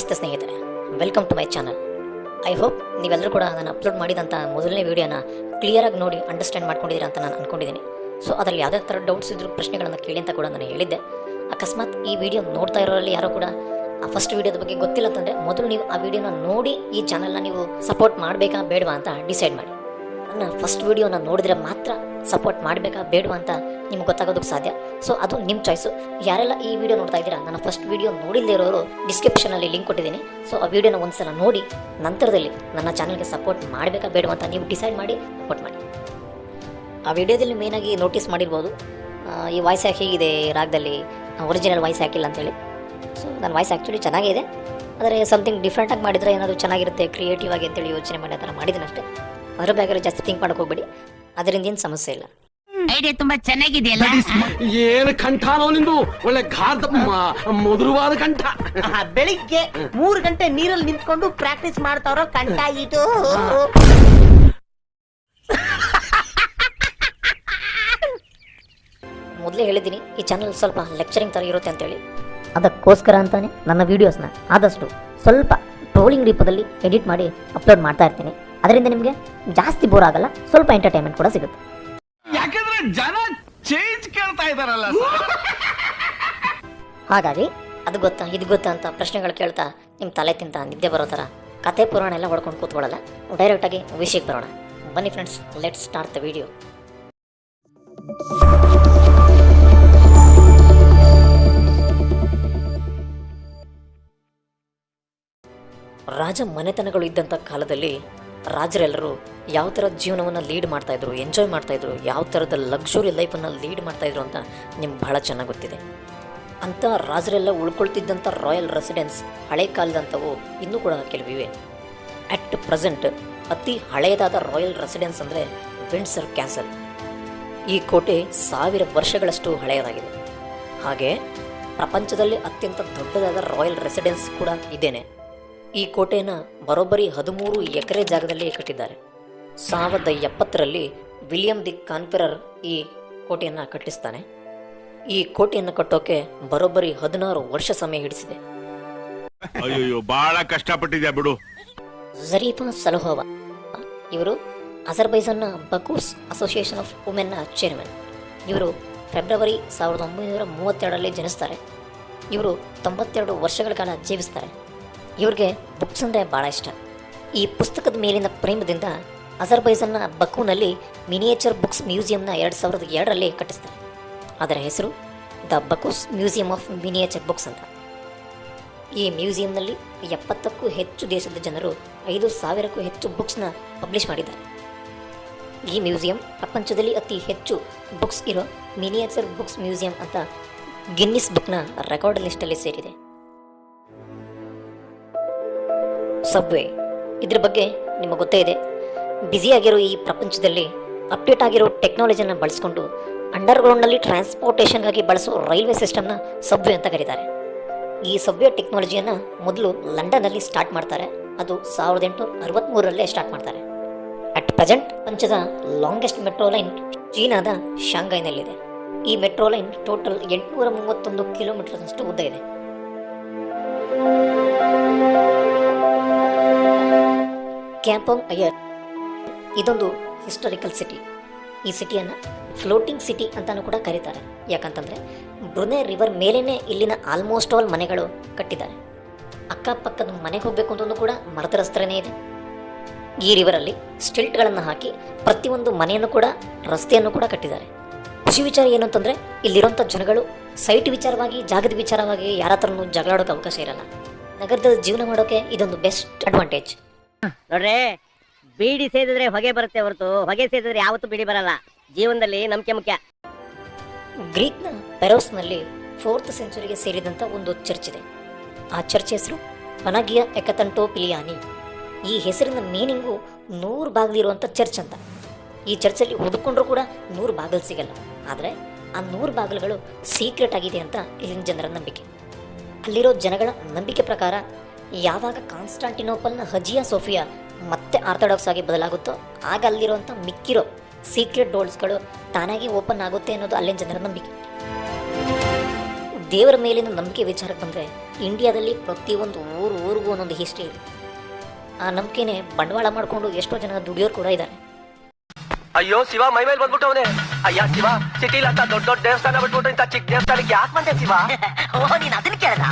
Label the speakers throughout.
Speaker 1: ನಮಸ್ತೆ ಸ್ನೇಹಿತರೆ, welcome to my channel. I hope ನೀವೆಲ್ಲರೂ ಕೂಡ ನಾನು ಅಪ್ಲೋಡ್ ಮಾಡಿದಂಥ ಮೊದಲನೇ ವೀಡಿಯೋನ ಕ್ಲಿಯರಾಗಿ ನೋಡಿ ಅಂಡರ್ಸ್ಟ್ಯಾಂಡ್ ಮಾಡ್ಕೊಂಡಿದ್ದೀರಾ ಅಂತ ನಾನು ಅಂದ್ಕೊಂಡಿದ್ದೀನಿ. ಸೊ ಅದರಲ್ಲಿ ಯಾವುದೇ ಥರ ಡೌಟ್ಸ್ ಇದ್ದರೂ ಪ್ರಶ್ನೆಗಳನ್ನು ಕೇಳಿ ಅಂತ ಕೂಡ ನಾನು ಹೇಳಿದ್ದೆ. ಅಕಸ್ಮಾತ್ ಈ ವಿಡಿಯೋ ನೋಡ್ತಾ ಇರೋರಲ್ಲಿ ಯಾರೋ ಕೂಡ ಆ ಫಸ್ಟ್ ವೀಡಿಯೋದ ಬಗ್ಗೆ ಗೊತ್ತಿಲ್ಲ ಅಂತಂದರೆ ಮೊದಲು ನೀವು ಆ ವಿಡಿಯೋನ ನೋಡಿ ಈ ಚಾನಲ್ನ ನೀವು ಸಪೋರ್ಟ್ ಮಾಡಬೇಕಾ ಬೇಡವಾ ಅಂತ ಡಿಸೈಡ್ ಮಾಡಿ. ನನ್ನ ಫಸ್ಟ್ ವೀಡಿಯೋನ ನೋಡಿದ್ರೆ ಮಾತ್ರ ಸಪೋರ್ಟ್ ಮಾಡಬೇಕಾ ಬೇಡವಾ ಅಂತ ನಿಮ್ಗೆ ಗೊತ್ತಾಗೋದಕ್ಕೆ ಸಾಧ್ಯ. ಸೊ ಅದು ನಿಮ್ಮ ಚಾಯ್ಸು. ಯಾರೆಲ್ಲ ಈ ವಿಡಿಯೋ ನೋಡ್ತಾ ಇದ್ದೀರಾ, ನನ್ನ ಫಸ್ಟ್ ವೀಡಿಯೋ ನೋಡಿಲ್ಲದೆ ಇರೋರು ಡಿಸ್ಕ್ರಿಪ್ಷನಲ್ಲಿ ಲಿಂಕ್ ಕೊಟ್ಟಿದ್ದೀನಿ. ಸೊ ಆ ವಿಡಿಯೋನ ಒಂದ್ಸಲ ನೋಡಿ ನಂತರದಲ್ಲಿ ನನ್ನ ಚಾನಲ್ಗೆ ಸಪೋರ್ಟ್ ಮಾಡಬೇಕಾ ಬೇಡವಾ ಅಂತ ನೀವು ಡಿಸೈಡ್ ಮಾಡಿ ಸಪೋರ್ಟ್ ಮಾಡಿ. ಆ ವಿಡಿಯೋದಲ್ಲಿ ಮೇಯ್ನಾಗಿ ನೋಟಿಸ್ ಮಾಡಿರ್ಬೋದು, ಈ ವಾಯ್ಸ್ ಯಾಕೆ ಹೀಗಿದೆ ರಾಗದಲ್ಲಿ, ಒರಿಜಿನಲ್ ವಾಯ್ಸ್ ಹಾಕಿಲ್ಲ ಅಂತೇಳಿ. ಸೊ ನನ್ನ ವಾಯ್ಸ್ ಆ್ಯಕ್ಚುಲಿ ಚೆನ್ನಾಗಿದೆ, ಆದರೆ ಸಮಥಿಂಗ್ ಡಿಫ್ರೆಂಟಾಗಿ ಮಾಡಿದರೆ ಏನಾದರೂ ಚೆನ್ನಾಗಿರುತ್ತೆ ಕ್ರಿಯೇಟಿವ್ ಆಗಿ ಅಂತೇಳಿ ಯೋಚನೆ ಮಾಡಿ ಆ ಥರ ಮಾಡಿದ್ದೀನಿ ಅಷ್ಟೇ. ಅದ್ರ ಬೇಕಾದ್ರೆ ಜಾಸ್ತಿ ಥಿಂಕ್ ಮಾಡೋಕೆ ಹೋಗ್ಬೇಡಿ, ಅದರಿಂದ ಏನು ಸಮಸ್ಯೆ ಇಲ್ಲ.
Speaker 2: ಐಡಿಯಾ ತುಂಬಾ ಚೆನ್ನಾಗಿದೆಯಲ್ಲ.
Speaker 3: ಏನು ಕಂಠನೋ ನಿಂದು, ಒಳ್ಳೆ ಗಾಢ ಮಧುರವಾದ ಕಂಠ.
Speaker 2: ಬೆಳಿಗ್ಗೆ 3 ಗಂಟೆ ನೀರಲ್ಲಿ ನಿಂತ್ಕೊಂಡು ಪ್ರಾಕ್ಟೀಸ್ ಮಾಡ್ತಾವ್ರೋ ಕಂಠ ಇದು.
Speaker 1: ಮೊದಲೇ ಹೇಳಿದ್ದೀನಿ ಈ ಚಾನಲ್ ಸ್ವಲ್ಪ ಲೆಕ್ಚರಿಂಗ್ ಥರ ಇರುತ್ತೆ ಅಂತೇಳಿ. ಅದಕ್ಕೋಸ್ಕರ ಅಂತಾನೆ ನನ್ನ ವೀಡಿಯೋಸ್ನ ಆದಷ್ಟು ಸ್ವಲ್ಪ ಟ್ರೋಲಿಂಗ್ ರೂಪದಲ್ಲಿ ಎಡಿಟ್ ಮಾಡಿ ಅಪ್ಲೋಡ್ ಮಾಡ್ತಾ ಇರ್ತೀನಿ. ಅದರಿಂದ ನಿಮಗೆ ಜಾಸ್ತಿ ಬೋರ್ ಆಗಲ್ಲ, ಸ್ವಲ್ಪ ಎಂಟರ್ಟೈನ್ಮೆಂಟ್ ಕೂಡ ಸಿಗುತ್ತೆ.
Speaker 3: ಯಾಕಂದ್ರೆ ಜನ ಚೇಂಜ್ ಕೇಳ್ತಾ ಇದಾರಲ್ಲ.
Speaker 1: ಹಾಗಾಗಿ ಅದು ಗೊತ್ತಾ ಇದು ಗೊತ್ತಾ ಅಂತ ಪ್ರಶ್ನೆಗಳು ಕೇಳ್ತಾ ನಿಮ್ಮ ತಲೆ ತಿಂತ ನಿದ್ದೆ ಬರೋ ಥರ ಕತೆ ಪುರಾಣ ಎಲ್ಲ ಹೊಡ್ಕೊಂಡು ಕೂತ್ಕೊಳ್ಳಲ್ಲ. ಡೈರೆಕ್ಟಾಗಿ ವಿಷಯಕ್ಕೆ ಬರೋಣ. ಬನ್ನಿ friends, let's start the video. ರಾಜ ಮನೆತನಗಳು ಇದ್ದಂಥ ಕಾಲದಲ್ಲಿ ರಾಜರೆಲ್ಲರೂ ಯಾವ ಥರ ಜೀವನವನ್ನು ಲೀಡ್ ಮಾಡ್ತಾಯಿದ್ರು, ಎಂಜಾಯ್ ಮಾಡ್ತಾಯಿದ್ರು, ಯಾವ ಥರದ ಲಕ್ಸುರಿ ಲೈಫನ್ನು ಲೀಡ್ ಮಾಡ್ತಾಯಿದ್ರು ಅಂತ ನಿಮ್ಗೆ ಬಹಳ ಚೆನ್ನಾಗಿ ಗೊತ್ತಿದೆ. ಅಂಥ ರಾಜರೆಲ್ಲ ಉಳ್ಕೊಳ್ತಿದ್ದಂಥ ರಾಯಲ್ ರೆಸಿಡೆನ್ಸ್ ಹಳೆ ಕಾಲದಂಥವು ಇನ್ನೂ ಕೂಡ ಕೆಲವಿವೆ. ಅಟ್ ಪ್ರೆಸೆಂಟ್ ಅತಿ ಹಳೆಯದಾದ ರಾಯಲ್ ರೆಸಿಡೆನ್ಸ್ ಅಂದರೆ ವಿಂಡ್ಸರ್ ಕ್ಯಾಸಲ್. ಈ ಕೋಟೆ 1000 ವರ್ಷಗಳಷ್ಟು ಹಳೆಯದಾಗಿದೆ. ಹಾಗೆ ಪ್ರಪಂಚದಲ್ಲಿ ಅತ್ಯಂತ ದೊಡ್ಡದಾದ ರಾಯಲ್ ರೆಸಿಡೆನ್ಸ್ ಕೂಡ ಇದೇನೆ. ಈ ಕೋಟೆಯನ್ನು ಬರೋಬ್ಬರಿ 13 ಎಕರೆ ಜಾಗದಲ್ಲಿ ಕಟ್ಟಿದ್ದಾರೆ. 1070ರಲ್ಲಿ ವಿಲಿಯಂ ದಿ ಕಾನ್ಫೆರರ್ ಈ ಕೋಟೆಯನ್ನು ಕಟ್ಟಿಸ್ತಾನೆ. ಈ ಕೋಟೆಯನ್ನು ಕಟ್ಟೋಕೆ ಬರೋಬ್ಬರಿ 16 ವರ್ಷ ಸಮಯ ಹಿಡಿಸಿದೆ.
Speaker 4: ಅಯ್ಯೋ ಬಹಳ ಕಷ್ಟಪಟ್ಟಿದ್ಯಾ ಬಿಡು.
Speaker 1: ಝರೀಫಾ ಸಲೋಹೋವಾ ಇವರು ಅಜರ್ಬೈಜಾನ್ನ ಬಕೂಸ್ ಅಸೋಸಿಯೇಷನ್ ಆಫ್ ವುಮೆನ್ನ ಚೇರ್ಮನ್. ಇವರು ಫೆಬ್ರವರಿ 1932ರಲ್ಲಿ ಜನಿಸ್ತಾರೆ. ಇವರು 92 ವರ್ಷಗಳ ಕಾಲ ಜೀವಿಸ್ತಾರೆ. ಇವ್ರಿಗೆ ಬುಕ್ಸ್ ಅಂದರೆ ಭಾಳ ಇಷ್ಟ. ಈ ಪುಸ್ತಕದ ಮೇಲಿನ ಪ್ರೇಮದಿಂದ ಅಜರ್ಬೈಜಾನ್ನ ಬಕೂನಲ್ಲಿ ಮಿನಿಯೇಚರ್ ಬುಕ್ಸ್ ಮ್ಯೂಸಿಯಂನ 2002ರಲ್ಲಿ ಕಟ್ಟಿಸ್ತಾರೆ. ಅದರ ಹೆಸರು the Baku's museum of miniature books ಅಂತ. ಈ ಮ್ಯೂಸಿಯಂನಲ್ಲಿ 70ಕ್ಕೂ ಹೆಚ್ಚು ದೇಶದ ಜನರು 5000ಕ್ಕೂ ಹೆಚ್ಚು ಬುಕ್ಸ್ನ ಪಬ್ಲಿಷ್ ಮಾಡಿದ್ದಾರೆ. ಈ ಮ್ಯೂಸಿಯಂ ಪ್ರಪಂಚದಲ್ಲಿ ಅತಿ ಹೆಚ್ಚು ಬುಕ್ಸ್ ಇರೋ ಮಿನಿಯೇಚರ್ ಬುಕ್ಸ್ ಮ್ಯೂಸಿಯಂ ಅಂತ ಗಿನ್ನಿಸ್ ಬುಕ್ನ ರೆಕಾರ್ಡ್ ಲಿಸ್ಟಲ್ಲಿ ಸೇರಿದೆ. ಸಬ್ವೇ, ಇದ್ರ ಬಗ್ಗೆ ನಿಮಗೆ ಗೊತ್ತೇ ಇದೆ. ಬ್ಯುಸಿಯಾಗಿರೋ ಈ ಪ್ರಪಂಚದಲ್ಲಿ ಅಪ್ಡೇಟ್ ಆಗಿರೋ ಟೆಕ್ನಾಲಜಿಯನ್ನು ಬಳಸ್ಕೊಂಡು ಅಂಡರ್ಗ್ರೌಂಡ್ನಲ್ಲಿ ಟ್ರಾನ್ಸ್ಪೋರ್ಟೇಷನ್ಗಾಗಿ ಬಳಸೋ ರೈಲ್ವೆ ಸಿಸ್ಟಮ್ನ ಸಬ್ವೇ ಅಂತ ಕರೀತಾರೆ. ಈ ಸಬ್ವೇ ಟೆಕ್ನಾಲಜಿಯನ್ನು ಮೊದಲು ಲಂಡನ್ನಲ್ಲಿ ಸ್ಟಾರ್ಟ್ ಮಾಡ್ತಾರೆ. ಅದು 1863ರಲ್ಲೇ ಸ್ಟಾರ್ಟ್ ಮಾಡ್ತಾರೆ. ಅಟ್ ಪ್ರೆಸೆಂಟ್ ಪ್ರಪಂಚದ ಲಾಂಗೆಸ್ಟ್ ಮೆಟ್ರೋ ಲೈನ್ ಚೀನಾದ ಶಾಂಘೈನಲ್ಲಿದೆ. ಈ ಮೆಟ್ರೋ ಲೈನ್ ಟೋಟಲ್ 831 ಕಿಲೋಮೀಟರ್ನಷ್ಟು ಉದ್ದ ಇದೆ. ಕ್ಯಾಂಪಂಗ್ ಅಯ್ಯರ್ ಇದೊಂದು ಹಿಸ್ಟಾರಿಕಲ್ ಸಿಟಿ. ಈ ಸಿಟಿಯನ್ನು ಫ್ಲೋಟಿಂಗ್ ಸಿಟಿ ಅಂತಾನೂ ಕೂಡ ಕರೀತಾರೆ. ಯಾಕಂತಂದರೆ ಬ್ರುನೆ ರಿವರ್ ಮೇಲೇ ಇಲ್ಲಿನ ಆಲ್ಮೋಸ್ಟ್ ಆಲ್ ಮನೆಗಳು ಕಟ್ಟಿದ್ದಾರೆ. ಅಕ್ಕಪಕ್ಕದ ಮನೆಗೆ ಹೋಗಬೇಕು ಅಂತಂದು ಕೂಡ ಮರದ ರಸ್ತೆನೇ ಇದೆ. ಈ ರಿವರಲ್ಲಿ ಸ್ಟಿಲ್ಟ್ಗಳನ್ನು ಹಾಕಿ ಪ್ರತಿಯೊಂದು ಮನೆಯನ್ನು ಕೂಡ ರಸ್ತೆಯನ್ನು ಕೂಡ ಕಟ್ಟಿದ್ದಾರೆ. ಖುಷಿ ವಿಚಾರ ಏನು ಅಂತಂದರೆ ಇಲ್ಲಿರೋಂಥ ಜನಗಳು ಸೈಟ್ ವಿಚಾರವಾಗಿ, ಜಾಗದ ವಿಚಾರವಾಗಿ ಯಾರ ಹತ್ರನೂ ಜಗಳಾಡೋಕೆ ಅವಕಾಶ ಇರಲ್ಲ. ನಗರದಲ್ಲಿ ಜೀವನ ಮಾಡೋಕೆ ಇದೊಂದು ಬೆಸ್ಟ್ ಅಡ್ವಾಂಟೇಜ್.
Speaker 2: ನೋಡ್ರೆ, ಬೀಡಿ ಸೇದಿದ್ರೆ ಹೊಗೆ ಬರುತ್ತೆ ಹೊರತು ಹೊಗೆ ಸೇದಿದ್ರೆ ಯಾವತ್ತೂ ಬೀಡಿ ಬರಲ್ಲ. ಜೀವನದಲ್ಲಿ ನಂಬಿಕೆ ಮುಖ್ಯ.
Speaker 1: ಗ್ರೀಕ್ನ ಪೆರೋಸ್ನಲ್ಲಿ 4th ಸೆಂಚುರಿಗೆ ಸೇರಿದಂಥ ಒಂದು ಚರ್ಚ್ ಇದೆ. ಆ ಚರ್ಚ್ ಹೆಸರು ಪನಗಿಯಾ ಎಕತಂಟೋಪಿಲಿಯಾನಿ. ಈ ಹೆಸರಿನ ಮೀನಿಂಗು 100 ಬಾಗಿಲಿರುವಂಥ ಚರ್ಚ್ ಅಂತ. ಈ ಚರ್ಚಲ್ಲಿ ಹುಡುಕೊಂಡ್ರೂ ಕೂಡ 100 ಬಾಗಿಲು ಸಿಗಲ್ಲ. ಆದರೆ ಆ 100 ಬಾಗಿಲುಗಳು ಸೀಕ್ರೆಟ್ ಆಗಿದೆ ಅಂತ ಇಲ್ಲಿನ ಜನರ ನಂಬಿಕೆ. ಅಲ್ಲಿರೋ ಜನಗಳ ನಂಬಿಕೆ ಪ್ರಕಾರ ಯಾವಾಗ ಕಾನ್ಸ್ಟಾಂಟಿನೋಪಲ್ನ ಹಜಿಯಾ ಸೋಫಿಯಾ ಮತ್ತೆ ಆರ್ಥೋಡಾಕ್ಸ್ ಆಗಿ ಬದಲಾಗುತ್ತೋ ಆಗ ಅಲ್ಲಿರುವಂಥ ಮಿಕ್ಕಿರೋ ಸೀಕ್ರೆಟ್ ಡೋರ್ಸ್ಗಳು ತಾನಾಗಿ ಓಪನ್ ಆಗುತ್ತೆ ಅನ್ನೋದು ಅಲ್ಲಿನ ಜನರ ನಂಬಿಕೆ. ದೇವರ ಮೇಲಿನ ನಂಬಿಕೆ ವಿಚಾರಕ್ಕೆ ಬಂದರೆ ಇಂಡಿಯಾದಲ್ಲಿ ಪ್ರತಿಯೊಂದು ಊರಿಗೂ ಒಂದೊಂದು ಹಿಸ್ಟ್ರಿ ಇದೆ. ಆ ನಂಬಿಕೆನೇ ಬಂಡವಾಳ ಮಾಡಿಕೊಂಡು ಎಷ್ಟೋ ಜನ ದುಡಿಯೋರು ಕೂಡ ಇದ್ದಾರೆ.
Speaker 5: ಅಯ್ಯೋ ಶಿವ ಮೈ ಮೇಲೆ ಬಂದ್ಬಿಟ್ಟವನೆ. ಅಯ್ಯ ಶಿವ ಸಿಟಿಲ್ ಅಂತ ದೊಡ್ಡ ದೊಡ್ಡ ದೇವಸ್ಥಾನ ಬಿಟ್ಬಿಟ್ಟು ಇಂತ ಚಿಕ್ಕ ದೇವಸ್ಥಾನಕ್ಕೆ ಯಾಕೆ ಬಂದೆ ಶಿವ?
Speaker 2: ಓ ನೀನ್ ಅದನ್ನ ಕೇಳದ?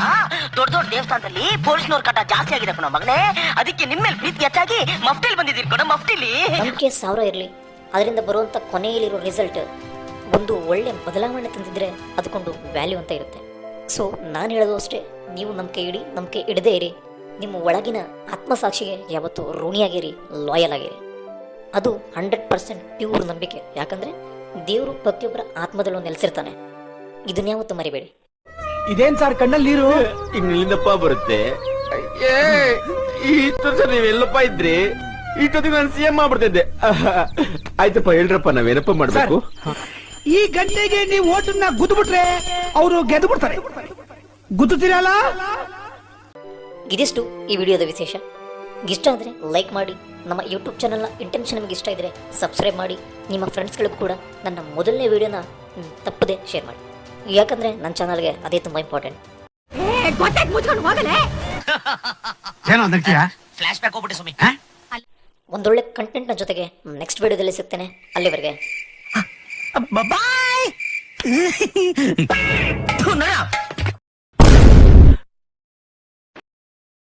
Speaker 2: ದೊಡ್ಡ ದೊಡ್ಡ ದೇವಸ್ಥಾನದಲ್ಲಿ ಪೊಲೀಸ್ನವ್ರ ಕಟ್ಟ ಜಾಸ್ತಿ ಆಗಿದೆ ಕಣೋ ಮಗನೇ. ಅದಕ್ಕೆ ನಿಮ್ಮೇಲೆ ಪ್ರೀತಿ ಹೆಚ್ಚಾಗಿ ಮಫ್ಟಿಲ್ ಬಂದಿದ್ದೀರಿ ಕಣೋ ಮಫ್ಟಿಲಿ.
Speaker 1: ನಂಬಿಕೆ 1000 ಇರಲಿ, ಅದರಿಂದ ಬರುವಂಥ ಕೊನೆಯಲ್ಲಿರೋ ರಿಸಲ್ಟ್ ಒಂದು ಒಳ್ಳೆ ಬದಲಾವಣೆ ತಂದಿದ್ರೆ ಅದಕ್ಕೊಂದು ವ್ಯಾಲ್ಯೂ ಅಂತ ಇರುತ್ತೆ. ಸೊ ನಾನು ಹೇಳೋದು ಅಷ್ಟೇ, ನೀವು ನಂಬಿಕೆ ಇಡಿ, ನಂಬಿಕೆ ಇಡದೇ ಇರಿ. ನಿಮ್ಮ ಒಳಗಿನ ಆತ್ಮಸಾಕ್ಷಿಗೆ ಯಾವತ್ತೂ ಋಣಿಯಾಗಿರಿ, ಲಾಯಲ್ ಆಗಿರಿ. ಅದು 100% ಪ್ಯೂರ್ ನಂಬಿಕೆ. ಯಾಕಂದರೆ ದೇವರು ಪ್ರತಿಯೊಬ್ಬರ ಆತ್ಮದಲ್ಲೂ ನೆಲೆಸಿರ್ತಾನೆ. ಇದನ್ನ ಯಾವತ್ತೂ ಮರಿಬೇಡಿ.
Speaker 6: ಇದೇನ್ ಸರ್ ಕಣ್ಣಲ್ಲಿ ನೀರು?
Speaker 3: ಇನ್ನಿಂದಪ್ಪ ಬರುತ್ತೆ. ಇಷ್ಟೊತ್ತ ನೀವೆಲ್ಲಪ್ಪ ಇದ್ರಿ? ಇಷ್ಟೊತ್ತಿಗೆ ನಾನು CM ಮಾಡ್ಬಿಡ್ತಿದ್ದೆ. ಆಯ್ತಪ್ಪ ಹೇಳ್ರಪ್ಪ, ನಾವೇನಪ್ಪ ಮಾಡ್ಬೇಕು?
Speaker 6: ಈ ಗಂಟೆಗೆ ನೀವು ಓಟನ್ನ ಗುದ್ಬಿಟ್ರೆ ಅವರು ಗೆದ್ದು ಬಿಡ್ತಾರೆ. ಗುದ್ದುತ್ತೀರಲ್ಲ?
Speaker 1: ಇದಿಷ್ಟು ಈ ವಿಡಿಯೋದ ವಿಶೇಷ. ಇಷ್ಟ ಆದರೆ ಲೈಕ್ ಮಾಡಿ. ನಮ್ಮ ಯೂಟ್ಯೂಬ್ ಚಾನಲ್ನ ಇಂಟೆನ್ಷನ್ ನಿಮಗೆ ಇಷ್ಟ ಇದ್ದರೆ ಸಬ್ಸ್ಕ್ರೈಬ್ ಮಾಡಿ. ನಿಮ್ಮ ಫ್ರೆಂಡ್ಸ್ಗಳಿಗೂ ಕೂಡ ನನ್ನ ಮೊದಲನೇ ವಿಡಿಯೋನ ತಪ್ಪದೆ ಶೇರ್ ಮಾಡಿ. ಯಾಕಂದರೆ ನನ್ನ ಚಾನಲ್ಗೆ ಅದೇ ತುಂಬ ಇಂಪಾರ್ಟೆಂಟ್.
Speaker 2: ಫ್ಲಾಶ್ ಬ್ಯಾಕ್ ಹೋಗ್ಬಿಟ್ಟೆ ಸುಮ್ಮಿ.
Speaker 1: ಒಂದೊಳ್ಳೆ ಕಂಟೆಂಟ್ನ ಜೊತೆಗೆ ನೆಕ್ಸ್ಟ್ ವಿಡಿಯೋದಲ್ಲಿ ಸಿಗ್ತೇನೆ. ಅಲ್ಲಿವರೆಗೆ
Speaker 2: ಬಾಯ್.